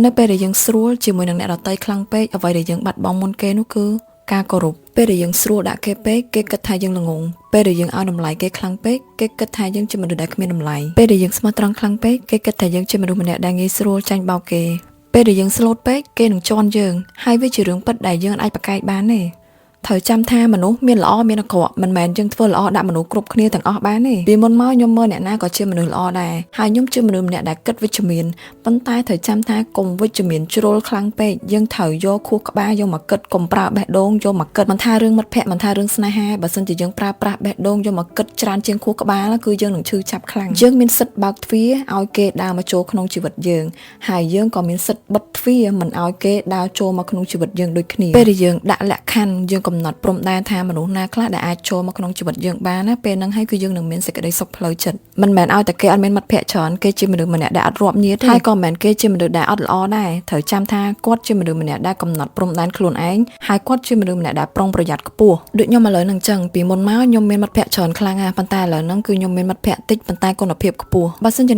នៅពេលដែលយើងស្រួលជាមួយនឹងអ្នកដទៃខ្លាំងពេកអ្វីដែលយើងបាត់បង់មុនគេនោះគឺការគោរពពេលដែលយើងស្រួលដាក់គេពេកគេគិតថាយើងល្ងងពេលដែលយើងឲ្យតម្លៃគេខ្លាំងពេកគេគិតថាយើងជាមនុស្សដែលគ្មានតម្លៃពេលដែលយើងស្មោះត្រង់ខ្លាំងពេកគេគិតថាយើងជាមនុស្សម្នាក់ដែលងាយស្រួលចាញ់បោកគេពេលដែលយើងស្លូតពេកគេនឹងជន់យើងហើយវាជារឿងពិតដែលយើងអាចប្រកែកបានទេត្រូវចាំថាមនុស្សមានល្អមានអាក្រក់មិនមែនយើងធ្វើល្អដាក់មនុស្សគ្រប់គ្នាទាំងអស់បានទេពីមុនមកខ្ញុំមើលអ្នកណាក៏ជាមនុស្សល្អដែរហើយខ្ញុំជាមនុស្សម្នាក់ដែលគិតវិជ្ជមានប៉ុន្តែត្រូវចាំថាកុំវិជ្ជមានជ្រុលខ្លាំងពេកយើងត្រូវយកខួរក្បាលយកមកគិតកុំប្រើបេះដូងយកមកគិតមិនថារឿងមិត្តភ័ក្តិមិនថារឿងស្នេហាបើសិនជាយើងប្រើប្រាស់បេះដូងយកមកគិតច្រើនជាងខួរក្បាលគឺយើងនឹងឈឺចាប់ខ្លាំងយើងមានសិទ្ធិបើកទ្វារឲ្យគេដើរមកចូលក្នុងជីវិតយើងហើយយើងក៏មានសិទ្ធិបិទទ្វារមិនឲ្យគេដើរចូលមកក្នុងជីវិតយើងដូចគ្នាពេលដែលយើងដាក់លក្ខខណ្ឌយើងកំណត់ព្រំដែនថាមនុស្សណាខ្លះដែលអាចចូលមកក្នុងជីវិតយើងបានណាពេលហ្នឹងហើយគឺយើងនឹងមានសេចក្តីសុខផ្លូវចិត្តមិនមែនឲ្យតែគេអត់មានមិត្តភ័ក្តិច្រើនគេជាមនុស្សម្នាក់ដែលអត់រាប់ញាតហើយក៏មិនមែនគេជាមនុស្សដែលអត់ល្អដែរត្រូវចាំថាគាត់ជាមនុស្សម្នាក់ដែលកំណត់ព្រំដែនខ្លួនឯងហើយគាត់ជាមនុស្សម្នាក់ដែលប្រុងប្រយ័ត្នខ្ពស់ដូចខ្ញុំឥឡូវហ្នឹងចឹងពីមុនមកខ្ញុំមានមិត្តភ័ក្តិច្រើនខ្លាំងណាស់ប៉ុន្តែឥឡូវហ្នឹងគឺខ្ញុំមានមិត្តភ័ក្តិតិចប៉ុន្តែគុណភាពខ្ពស់បើសិនជា